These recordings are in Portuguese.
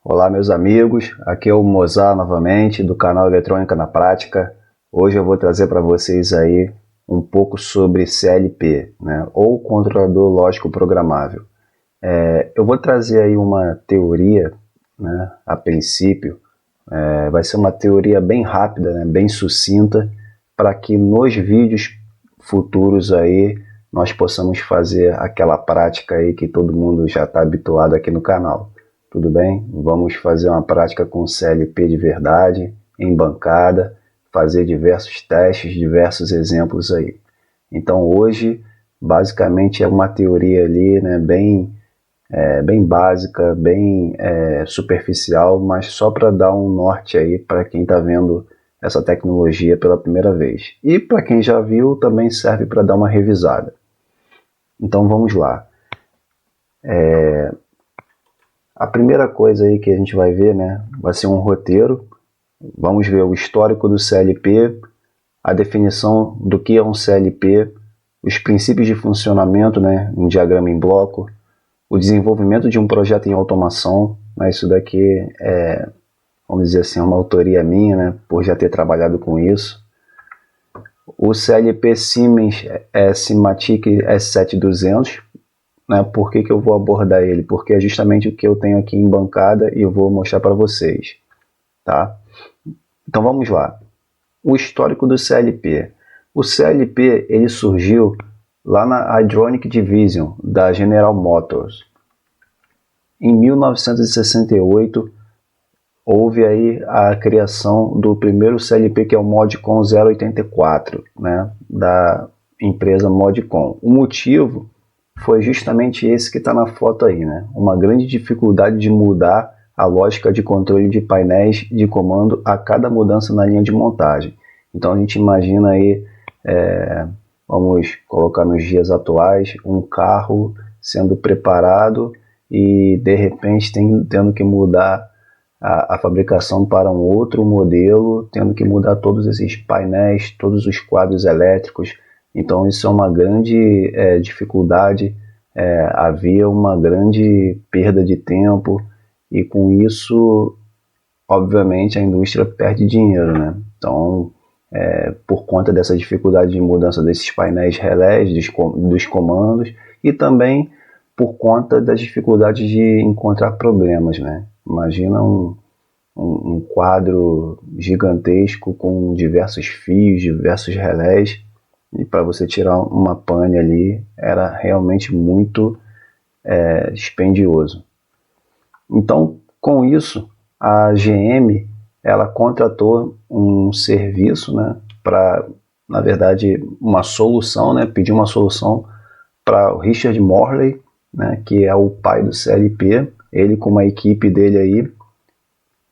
Olá, meus amigos, aqui é o Mozart novamente do canal Eletrônica na Prática. Hoje eu vou trazer para vocês aí um pouco sobre CLP, né, ou controlador lógico programável. Eu vou trazer aí uma teoria, né, a princípio, vai ser uma teoria bem rápida, né, bem sucinta, para que nos vídeos futuros aí nós possamos fazer aquela prática aí que todo mundo já está habituado aqui no canal. Tudo bem? Vamos fazer uma prática com CLP de verdade, em bancada, fazer diversos testes, diversos exemplos aí. Então hoje, basicamente é uma teoria ali, né, bem básica, bem superficial, mas só para dar um norte aí para quem está vendo essa tecnologia pela primeira vez. E para quem já viu, também serve para dar uma revisada. Então vamos lá. A primeira coisa aí que a gente vai ver, né, vai ser um roteiro. Vamos ver o histórico do CLP, a definição do que é um CLP, os princípios de funcionamento, né, um diagrama em bloco, o desenvolvimento de um projeto em automação, né, isso daqui é, vamos dizer assim, uma autoria minha, né, por já ter trabalhado com isso. O CLP Siemens SIMATIC S7200, né, por que eu vou abordar ele? Porque é justamente o que eu tenho aqui em bancada e eu vou mostrar para vocês. Tá? Então vamos lá. O histórico do CLP. O CLP ele surgiu lá na Hydronic Division da General Motors. Em 1968 houve aí a criação do primeiro CLP, que é o Modcon 084, né, da empresa Modcon. O motivo foi justamente esse que está na foto aí, né? Uma grande dificuldade de mudar a lógica de controle de painéis de comando a cada mudança na linha de montagem. Então a gente imagina aí, vamos colocar nos dias atuais, um carro sendo preparado e de repente tendo que mudar a fabricação para um outro modelo, tendo que mudar todos esses painéis, todos os quadros elétricos. Então isso é uma grande dificuldade, havia uma grande perda de tempo e com isso, obviamente, a indústria perde dinheiro, né? Então, por conta dessa dificuldade de mudança desses painéis relés, dos comandos e também por conta das dificuldades de encontrar problemas, né? Imagina um quadro gigantesco com diversos fios, diversos relés, e para você tirar uma pane ali era realmente muito dispendioso. Então, com isso, a GM ela contratou um serviço, né, para, na verdade, uma solução, né, pediu uma solução para o Richard Morley, né, que é o pai do CLP. Ele com uma equipe dele aí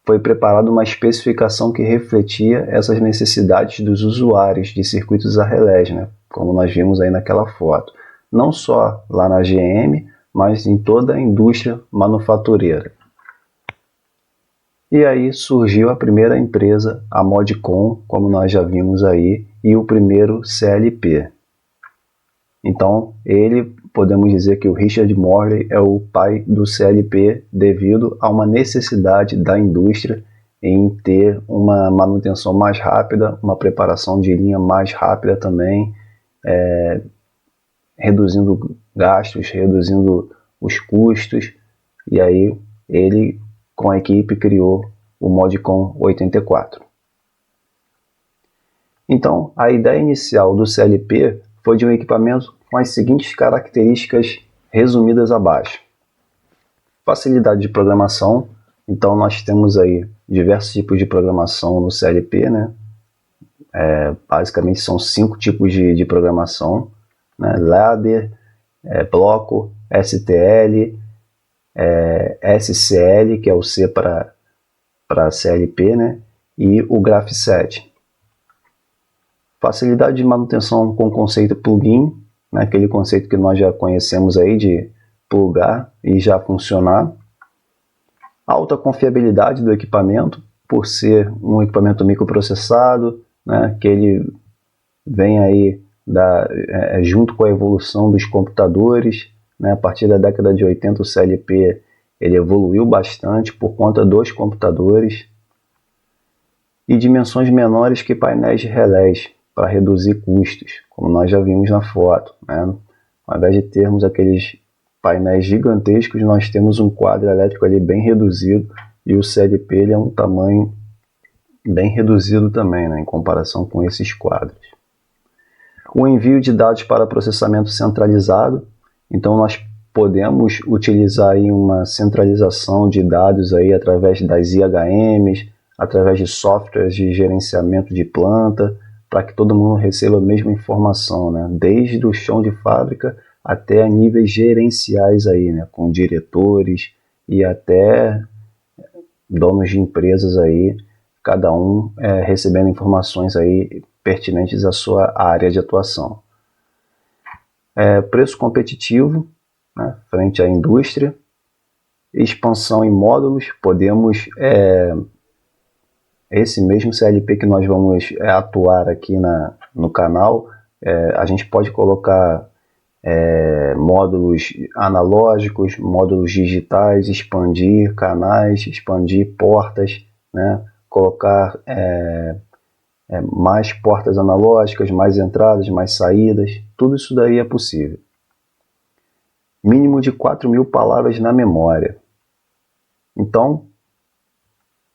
foi preparada uma especificação que refletia essas necessidades dos usuários de circuitos a relés, né, como nós vimos aí naquela foto. Não só lá na GM, mas em toda a indústria manufatureira. E aí surgiu a primeira empresa, a Modcon, como nós já vimos aí, e o primeiro CLP. Então, podemos dizer que o Richard Morley é o pai do CLP devido a uma necessidade da indústria em ter uma manutenção mais rápida, uma preparação de linha mais rápida também, reduzindo gastos, reduzindo os custos, e aí ele com a equipe criou o Modcon 84. Então, a ideia inicial do CLP foi de um equipamento com as seguintes características resumidas abaixo. Facilidade de programação. Então nós temos aí diversos tipos de programação no CLP, né? Basicamente são 5 tipos de programação, né? Ladder, bloco, STL, SCL, que é o C para CLP, né? E o Graph7. Facilidade de manutenção com o conceito plugin, né? Aquele conceito que nós já conhecemos aí de plugar e já funcionar. Alta confiabilidade do equipamento, por ser um equipamento microprocessado, né? Que ele vem aí junto com a evolução dos computadores, né? A partir da década de 80 o CLP ele evoluiu bastante por conta dos computadores e dimensões menores que painéis de relés para reduzir custos, como nós já vimos na foto, né? Ao invés de termos aqueles painéis gigantescos, nós temos um quadro elétrico ali bem reduzido e o CLP ele é um tamanho bem reduzido também, né, em comparação com esses quadros. O envio de dados para processamento centralizado, então nós podemos utilizar aí uma centralização de dados aí através das IHMs, através de softwares de gerenciamento de planta, para que todo mundo receba a mesma informação, né? Desde o chão de fábrica até a níveis gerenciais aí, né? Com diretores e até donos de empresas aí, cada um recebendo informações aí pertinentes à sua área de atuação. Preço competitivo, né, frente à indústria, expansão em módulos, podemos, esse mesmo CLP que nós vamos atuar aqui no canal, a gente pode colocar módulos analógicos, módulos digitais, expandir canais, expandir portas, né, colocar mais portas analógicas, mais entradas, mais saídas, tudo isso daí é possível. Mínimo de 4.000 palavras na memória. Então,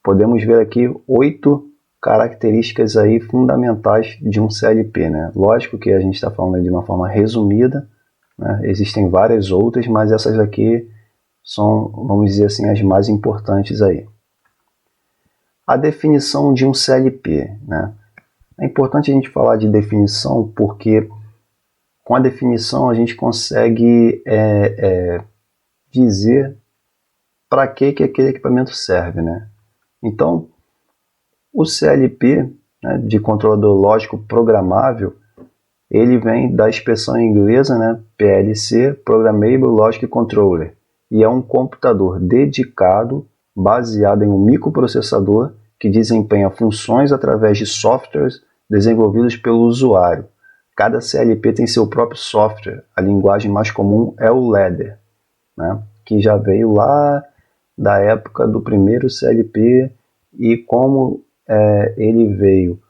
podemos ver aqui 8 características aí fundamentais de um CLP, né? Lógico que a gente está falando de uma forma resumida, né? Existem várias outras, mas essas aqui são, vamos dizer assim, as mais importantes aí. A definição de um CLP, né? É importante a gente falar de definição porque com a definição a gente consegue dizer para que aquele equipamento serve, né? Então, o CLP, né, de controlador lógico programável, ele vem da expressão inglesa, né, PLC, Programmable Logic Controller, e é um computador dedicado, baseado em um microprocessador que desempenha funções através de softwares desenvolvidos pelo usuário. Cada CLP tem seu próprio software. A linguagem mais comum é o Ladder, né, que já veio lá da época do primeiro CLP, e como ele veio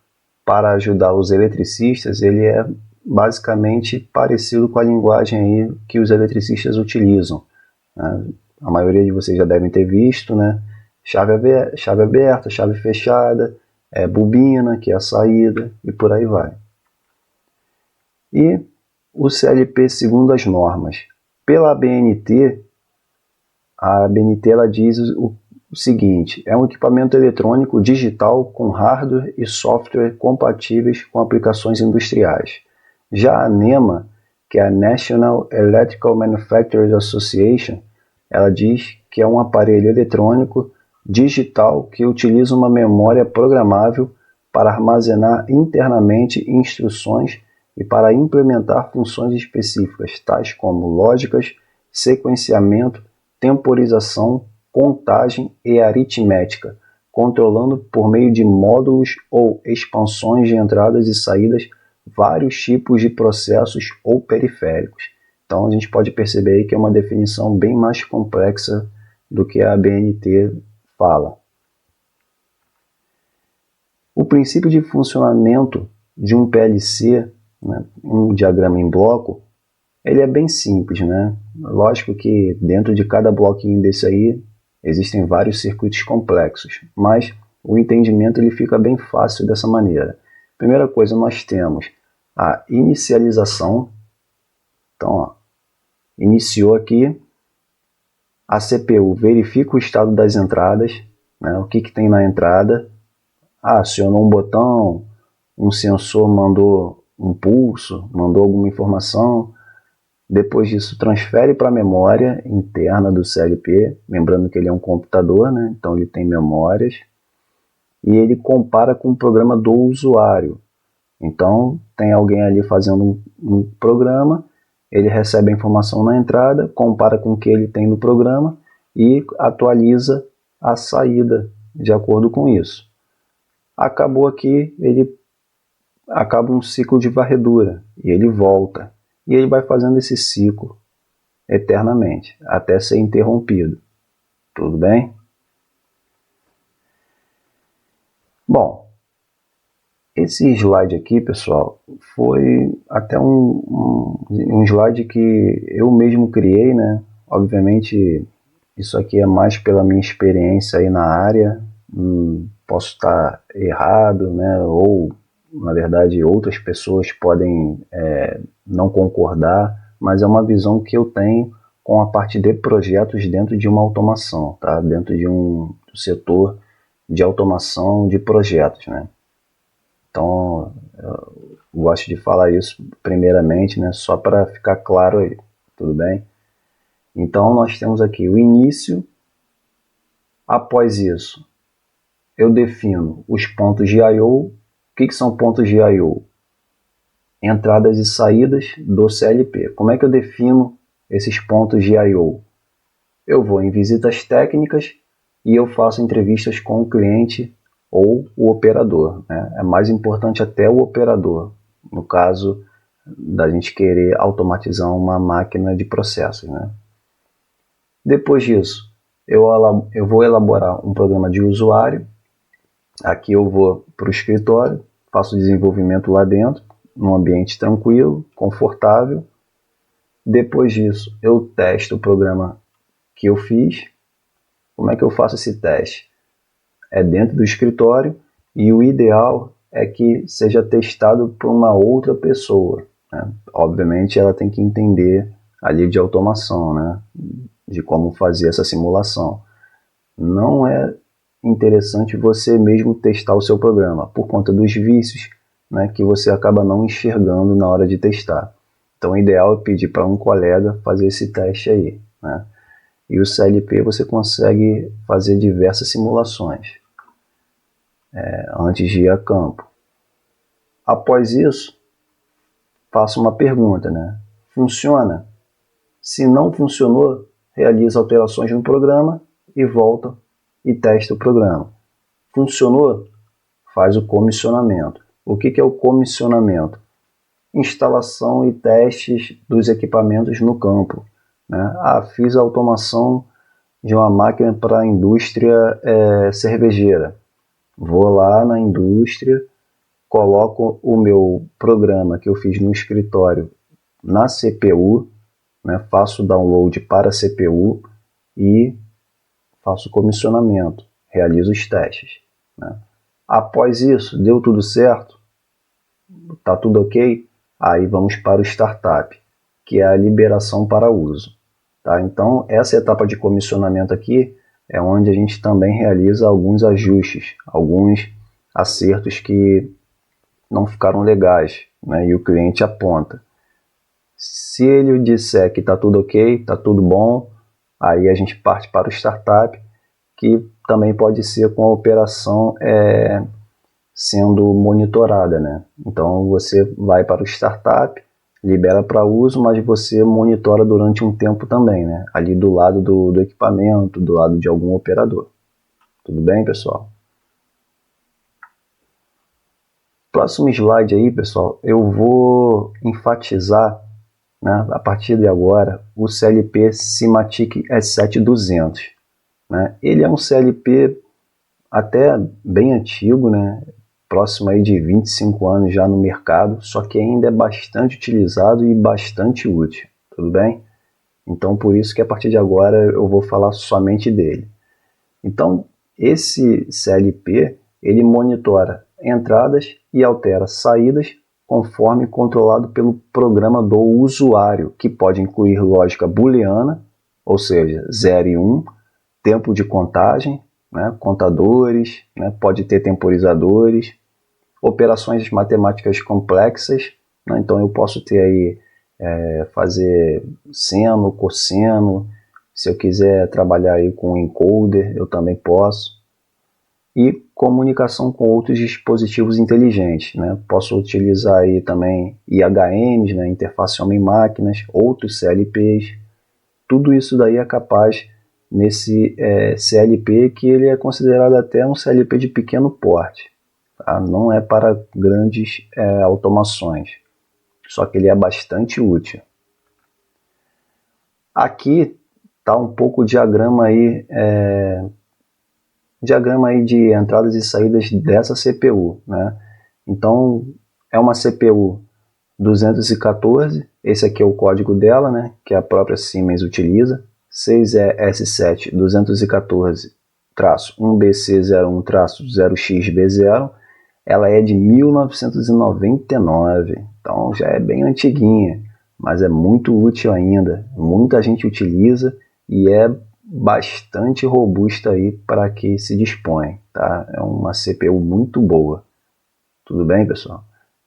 para ajudar os eletricistas, ele é basicamente parecido com a linguagem aí que os eletricistas utilizam, né? A maioria de vocês já devem ter visto, né? Chave aberta, chave fechada, bobina, que é a saída, e por aí vai. E o CLP segundo as normas. Pela ABNT, a ABNT ela diz o seguinte: é um equipamento eletrônico digital com hardware e software compatíveis com aplicações industriais. Já a NEMA, que é a National Electrical Manufacturers Association, ela diz que é um aparelho eletrônico digital que utiliza uma memória programável para armazenar internamente instruções e para implementar funções específicas, tais como lógicas, sequenciamento, temporização, contagem e aritmética, controlando por meio de módulos ou expansões de entradas e saídas vários tipos de processos ou periféricos. Então a gente pode perceber aí que é uma definição bem mais complexa do que a ABNT fala. O princípio de funcionamento de um PLC, né, um diagrama em bloco, ele é bem simples, né? Lógico que dentro de cada bloquinho desse aí existem vários circuitos complexos, mas o entendimento ele fica bem fácil dessa maneira. Primeira coisa, nós temos a inicialização. Então, ó, iniciou aqui, a CPU verifica o estado das entradas, né? O que tem na entrada. Acionou um botão, um sensor mandou um pulso, mandou alguma informação. Depois disso, transfere para a memória interna do CLP, lembrando que ele é um computador, né? Então ele tem memórias, e ele compara com o programa do usuário. Então tem alguém ali fazendo um programa, ele recebe a informação na entrada, compara com o que ele tem no programa e atualiza a saída de acordo com isso. Acabou aqui, ele acaba um ciclo de varredura e ele volta. E ele vai fazendo esse ciclo eternamente, até ser interrompido. Tudo bem? Bom, esse slide aqui, pessoal, foi até um slide que eu mesmo criei, né? Obviamente, isso aqui é mais pela minha experiência aí na área, posso estar errado, né? Ou, na verdade, outras pessoas podem não concordar, mas é uma visão que eu tenho com a parte de projetos dentro de uma automação, tá? Dentro de um setor de automação de projetos, né? Então, eu gosto de falar isso primeiramente, né, só para ficar claro aí, tudo bem? Então, nós temos aqui o início. Após isso, eu defino os pontos de I/O. O que são pontos de I/O? Entradas e saídas do CLP. Como é que eu defino esses pontos de I/O? Eu vou em visitas técnicas e eu faço entrevistas com o cliente ou o operador, né? É mais importante até o operador, no caso da gente querer automatizar uma máquina de processos, né? Depois disso, eu vou elaborar um programa de usuário. Aqui eu vou para o escritório, faço desenvolvimento lá dentro, num ambiente tranquilo, confortável. Depois disso, eu testo o programa que eu fiz. Como é que eu faço esse teste? É dentro do escritório e o ideal é que seja testado por uma outra pessoa, né? Obviamente ela tem que entender ali de automação, né? De como fazer essa simulação. Não é interessante você mesmo testar o seu programa por conta dos vícios, né, que você acaba não enxergando na hora de testar. Então o ideal é pedir para um colega fazer esse teste aí, né? E o CLP você consegue fazer diversas simulações antes de ir a campo. Após isso, faço uma pergunta, né? Funciona? Se não funcionou, realiza alterações no programa e volta e testa o programa. Funcionou? Faz o comissionamento. O que é o comissionamento? Instalação e testes dos equipamentos no campo, né? Fiz a automação de uma máquina para a indústria cervejeira. Vou lá na indústria, coloco o meu programa que eu fiz no escritório na CPU, né? Faço o download para a CPU e faço o comissionamento, realizo os testes, né? Após isso, deu tudo certo? Está tudo ok? Aí vamos para o startup, que é a liberação para uso. Tá? Então, essa etapa de comissionamento aqui é onde a gente também realiza alguns ajustes, alguns acertos que não ficaram legais, né? E o cliente aponta. Se ele disser que está tudo ok, está tudo bom, aí a gente parte para o startup, que também pode ser com a operação sendo monitorada, né? Então você vai para o startup, libera para uso, mas você monitora durante um tempo também, né? Ali do lado do equipamento, do lado de algum operador. Tudo bem, pessoal? Próximo slide aí, pessoal, eu vou enfatizar, né, a partir de agora, o CLP Simatic E7200. Né? Ele é um CLP até bem antigo, né? Próximo aí de 25 anos já no mercado, só que ainda é bastante utilizado e bastante útil, tudo bem? Então por isso que a partir de agora eu vou falar somente dele. Então esse CLP, ele monitora entradas e altera saídas conforme controlado pelo programa do usuário, que pode incluir lógica booleana, ou seja, 0 e 1, tempo de contagem, né, contadores, né, pode ter temporizadores, operações matemáticas complexas, né, então eu posso ter aí fazer seno, cosseno, se eu quiser trabalhar aí com encoder, eu também posso, e comunicação com outros dispositivos inteligentes, né, posso utilizar aí também IHMs, né, interface homem-máquinas, outros CLPs, tudo isso daí é capaz nesse CLP, que ele é considerado até um CLP de pequeno porte, tá? Não é para grandes automações, só que ele é bastante útil. Aqui tá um pouco o diagrama aí, de entradas e saídas dessa CPU, né? Então, é uma CPU 214, esse aqui é o código dela, né, que a própria Siemens utiliza, 6ES7 214-1BC01-0xB0, ela é de 1999, então já é bem antiguinha, mas é muito útil ainda, muita gente utiliza e é bastante robusta aí para que se dispõe, tá? É uma CPU muito boa. Tudo bem, pessoal?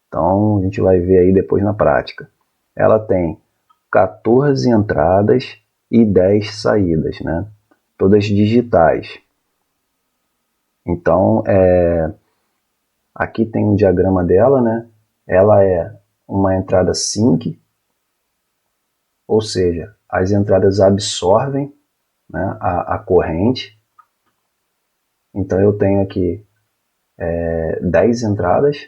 Então a gente vai ver aí depois na prática. Ela tem 14 entradas e 10 saídas, né? Todas digitais. Então, aqui tem um diagrama dela, né? Ela é uma entrada sync, ou seja, as entradas absorvem, né, a corrente. Então eu tenho aqui 10 entradas,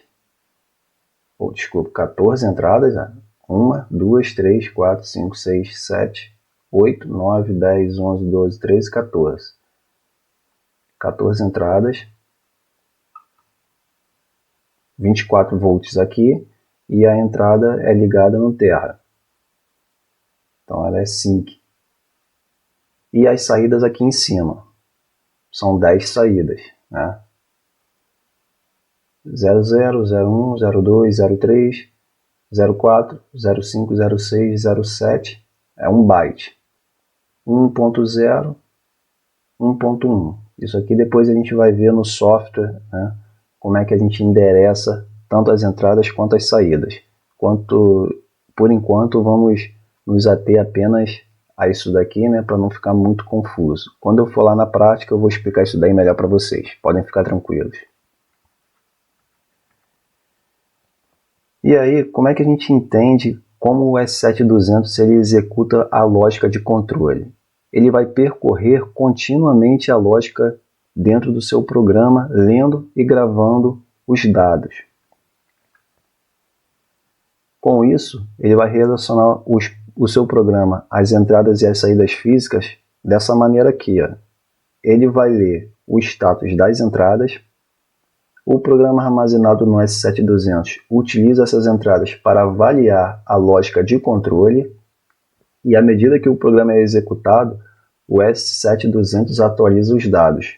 ou desculpa, 14 entradas, né? 1, 2, 3, 4, 5, 6, 7, 8, 9, 10, 11, 12, 13, 14. 14 entradas, 24 volts aqui, e a entrada é ligada no terra. Então ela é sync. E as saídas aqui em cima. São 10 saídas, né? 00, 01, 02, 03, 04, 05, 06, 07 é 1 byte. 1.0, 1.1. Isso aqui depois a gente vai ver no software, né, como é que a gente endereça tanto as entradas quanto as saídas. Por enquanto vamos nos ater apenas a isso daqui, né, para não ficar muito confuso. Quando eu for lá na prática eu vou explicar isso daí melhor para vocês. Podem ficar tranquilos. E aí, como é que a gente entende como o S7200 ele executa a lógica de controle? Ele vai percorrer continuamente a lógica dentro do seu programa, lendo e gravando os dados. Com isso, ele vai relacionar o seu programa às entradas e às saídas físicas dessa maneira aqui. Ó. Ele vai ler o status das entradas. O programa armazenado no S7200 utiliza essas entradas para avaliar a lógica de controle e à medida que o programa é executado, o S7200 atualiza os dados.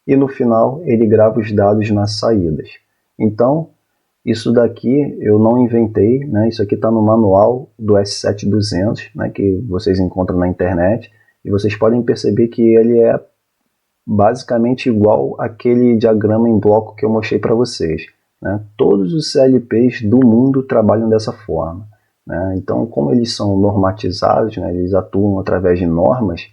E no final, ele grava os dados nas saídas. Então, isso daqui eu não inventei, né? Isso aqui está no manual do S7200, né? Que vocês encontram na internet. E vocês podem perceber que ele é basicamente igual aquele diagrama em bloco que eu mostrei para vocês. Né? Todos os CLPs do mundo trabalham dessa forma. Né? Então, como eles são normatizados, né? Eles atuam através de normas,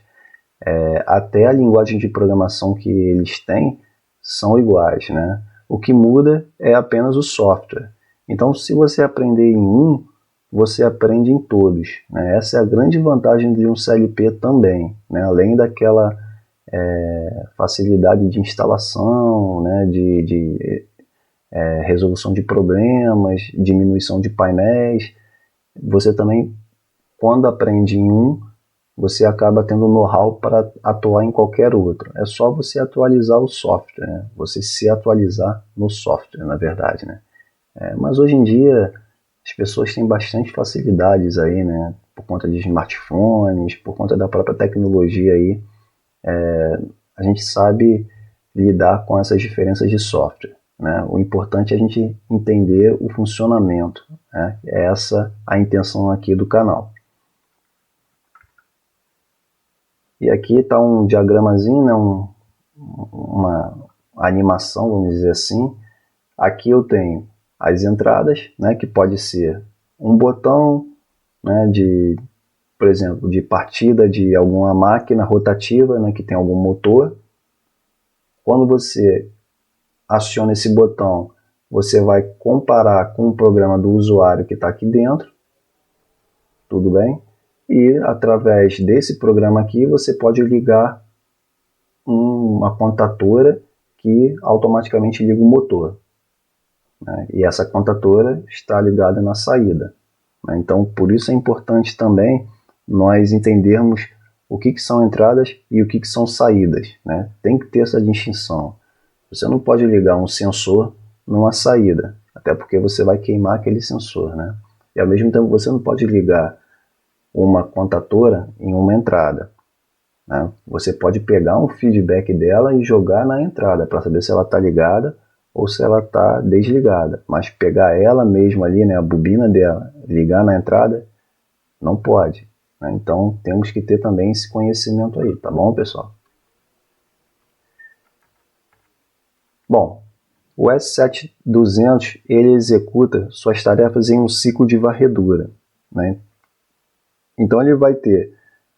até a linguagem de programação que eles têm são iguais. Né? O que muda é apenas o software. Então, se você aprender em um, você aprende em todos. Né? Essa é a grande vantagem de um CLP também, né? Além daquela facilidade de instalação, né, de resolução de problemas, diminuição de painéis. Você também, quando aprende em um, você acaba tendo know-how para atuar em qualquer outro. É só você atualizar o software, né? Você se atualizar no software, na verdade. Né? Mas hoje em dia, as pessoas têm bastante facilidades aí, né? Por conta de smartphones, por conta da própria tecnologia aí. A gente sabe lidar com essas diferenças de software. Né? O importante é a gente entender o funcionamento. Né? É essa a intenção aqui do canal. E aqui está um diagramazinho, né? Uma animação, vamos dizer assim. Aqui eu tenho as entradas, né? Que pode ser um botão, né? Por exemplo, de partida de alguma máquina rotativa, né, que tem algum motor. Quando você aciona esse botão, você vai comparar com o programa do usuário que está aqui dentro. Tudo bem? E através desse programa aqui, você pode ligar uma contatora que automaticamente liga o motor. Né? E essa contatora está ligada na saída. Né? Então, por isso é importante também nós entendermos o que são entradas e o que são saídas, né? Tem que ter essa distinção. Você não pode ligar um sensor numa saída, até porque você vai queimar aquele sensor, né? E ao mesmo tempo você não pode ligar uma contatora em uma entrada, né? Você pode pegar um feedback dela e jogar na entrada para saber se ela está ligada ou se ela está desligada. Mas pegar ela mesma ali, né, a bobina dela, ligar na entrada, não pode, né? Então temos que ter também esse conhecimento aí, tá bom, pessoal? Bom, o S7200 ele executa suas tarefas em um ciclo de varredura, né? Então ele vai ter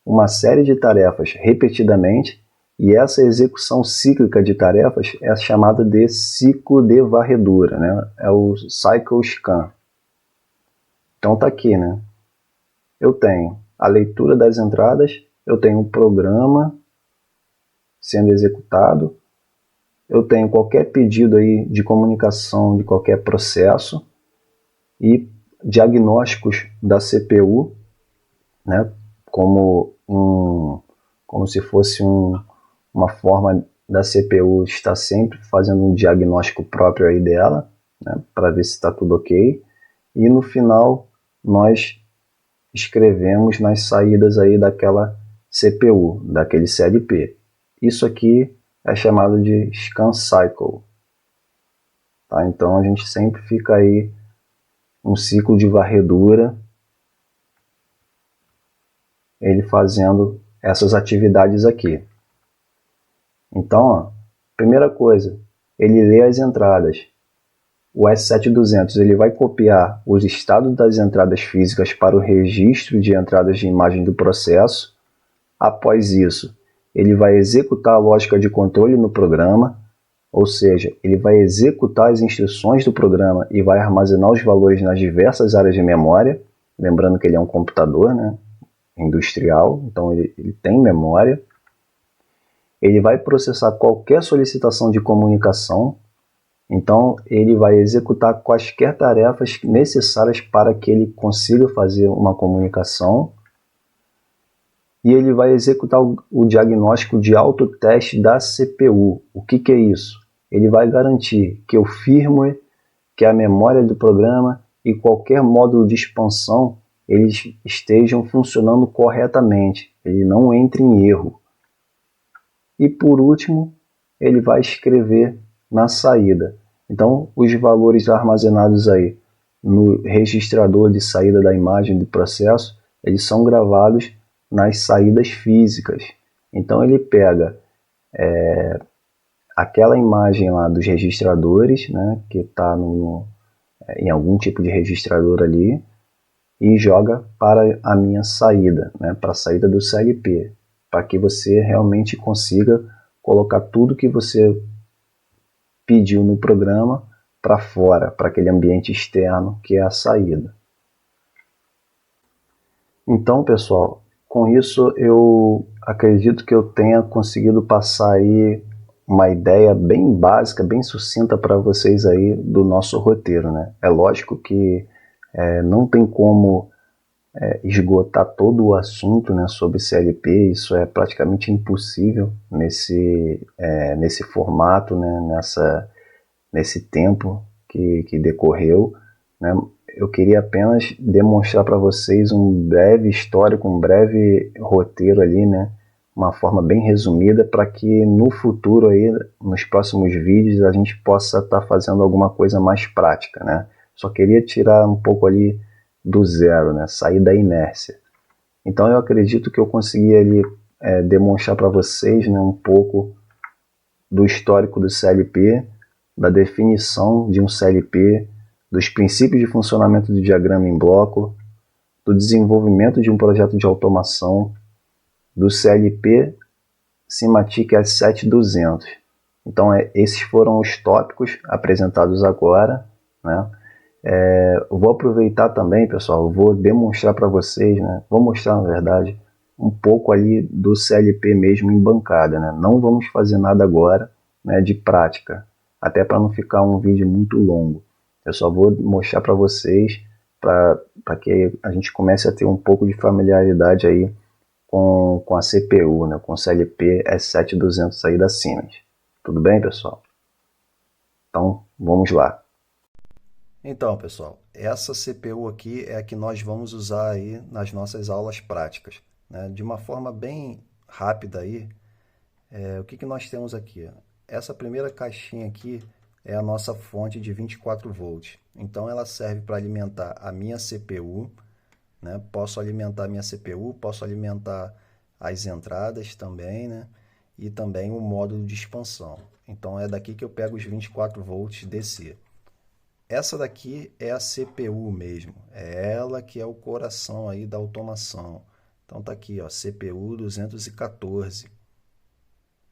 uma série de tarefas repetidamente e essa execução cíclica de tarefas é chamada de ciclo de varredura, né? É o cycle scan. Então tá aqui, né? Eu tenho a leitura das entradas, eu tenho um programa sendo executado, eu tenho qualquer pedido aí de comunicação de qualquer processo e diagnósticos da CPU, né? Como se fosse uma forma da CPU estar sempre fazendo um diagnóstico próprio aí dela, né? Para ver se está tudo ok. E no final nós escrevemos nas saídas aí daquela CPU, daquele CLP. Isso aqui é chamado de scan cycle. Tá? Então a gente sempre fica aí um ciclo de varredura, ele fazendo essas atividades aqui. Então, ó, primeira coisa, ele lê as entradas. O S7200 ele vai copiar os estados das entradas físicas para o registro de entradas de imagem do processo. Após isso, ele vai executar a lógica de controle no programa, ou seja, ele vai executar as instruções do programa e vai armazenar os valores nas diversas áreas de memória, lembrando que ele é um computador, né, industrial, então ele tem memória. Ele vai processar qualquer solicitação de comunicação, então ele vai executar quaisquer tarefas necessárias para que ele consiga fazer uma comunicação. E ele vai executar o diagnóstico de autoteste da CPU. O que é isso? Ele vai garantir que o firmware, que a memória do programa e qualquer módulo de expansão eles estejam funcionando corretamente, ele não entre em erro. E por último, ele vai escrever na saída. Então, os valores armazenados aí no registrador de saída da imagem do processo, eles são gravados nas saídas físicas. Então ele pega aquela imagem lá dos registradores, né, que está em algum tipo de registrador ali, e joga para a minha saída, né, para a saída do CLP, para que você realmente consiga colocar tudo que você pediu no programa para fora, para aquele ambiente externo que é a saída. Então, pessoal, com isso eu acredito que eu tenha conseguido passar aí uma ideia bem básica, bem sucinta para vocês aí do nosso roteiro, né? É lógico que não tem como esgotar todo o assunto, né, sobre CLP, isso é praticamente impossível nesse formato, né, nesse tempo que decorreu, né? Eu queria apenas demonstrar para vocês um breve histórico, um breve roteiro ali, né? Uma forma bem resumida para que no futuro aí, nos próximos vídeos, a gente possa estar fazendo alguma coisa mais prática, né? Só queria tirar um pouco ali do zero, né? Sair da inércia. Então eu acredito que eu consegui ali demonstrar para vocês, né, um pouco do histórico do CLP, da definição de um CLP, dos princípios de funcionamento do diagrama em bloco, do desenvolvimento de um projeto de automação, do CLP Simatic S7200. Então esses foram os tópicos apresentados agora, né? Vou aproveitar também, pessoal, vou demonstrar para vocês, né? Vou mostrar, na verdade, um pouco ali do CLP mesmo em bancada, né? Não vamos fazer nada agora, né, de prática, até para não ficar um vídeo muito longo. Eu só vou mostrar para vocês, para que a gente comece a ter um pouco de familiaridade aí com a CPU, né, com o CLP S7200 aí da Siemens. Tudo bem, pessoal? Então, vamos lá. Então, pessoal, essa CPU aqui é a que nós vamos usar aí nas nossas aulas práticas, né? De uma forma bem rápida aí, o que nós temos aqui? Essa primeira caixinha aqui é a nossa fonte de 24 volts. Então, ela serve para alimentar a minha CPU, né? Posso alimentar a minha CPU, posso alimentar as entradas também, né? E também o módulo de expansão. Então, é daqui que eu pego os 24 volts DC. Essa daqui é a CPU mesmo, é ela que é o coração aí da automação. Então tá aqui, ó, CPU 214.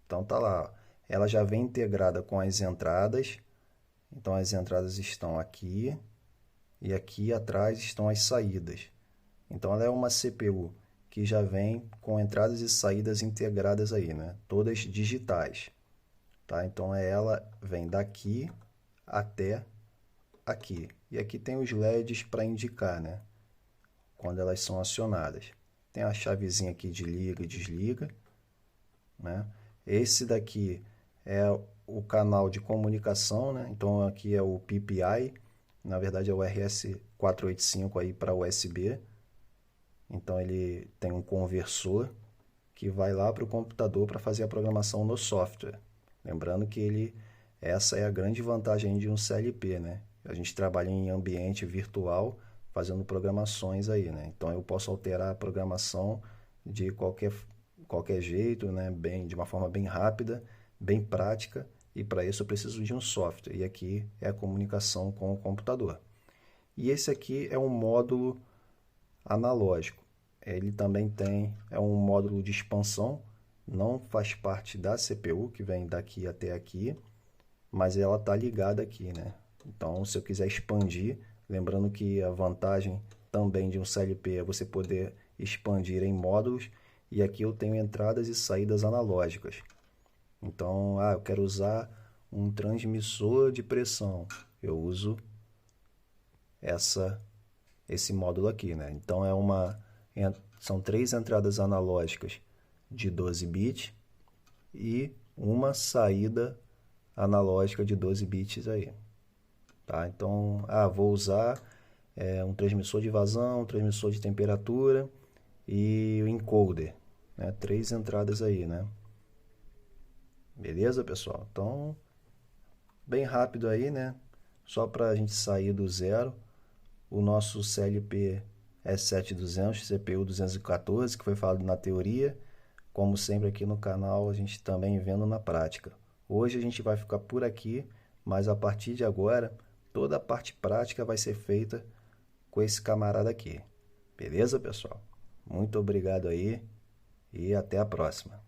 Então tá lá, ó. Ela já vem integrada com as entradas. Então as entradas estão aqui e aqui atrás estão as saídas. Então ela é uma CPU que já vem com entradas e saídas integradas aí, né? Todas digitais, tá? Então ela vem daqui até aqui. E aqui tem os LEDs para indicar, né? Quando elas são acionadas. Tem a chavezinha aqui de liga e desliga, né? Esse daqui é o canal de comunicação, né? Então aqui é o PPI, na verdade é o RS485 aí para USB. Então ele tem um conversor que vai lá para o computador para fazer a programação no software. Lembrando que essa é a grande vantagem de um CLP, né? A gente trabalha em ambiente virtual fazendo programações aí, né? Então eu posso alterar a programação de qualquer jeito, né? De uma forma bem rápida, bem prática, e para isso eu preciso de um software. E aqui é a comunicação com o computador. E esse aqui é um módulo analógico. Ele também é um módulo de expansão, não faz parte da CPU, que vem daqui até aqui, mas ela está ligada aqui, né? Então, se eu quiser expandir, lembrando que a vantagem também de um CLP é você poder expandir em módulos, e aqui eu tenho entradas e saídas analógicas. Então, eu quero usar um transmissor de pressão, eu uso esse módulo aqui, né? Então, são 3 entradas analógicas de 12 bits e uma saída analógica de 12 bits aí. Tá? Então, vou usar um transmissor de vazão, um transmissor de temperatura e o encoder, né? 3 entradas aí, né? Beleza, pessoal? Então, bem rápido aí, né? Só para a gente sair do zero, o nosso CLP S7200, CPU 214, que foi falado na teoria, como sempre aqui no canal, a gente também vendo na prática. Hoje a gente vai ficar por aqui, mas a partir de agora, toda a parte prática vai ser feita com esse camarada aqui. Beleza, pessoal? Muito obrigado aí e até a próxima.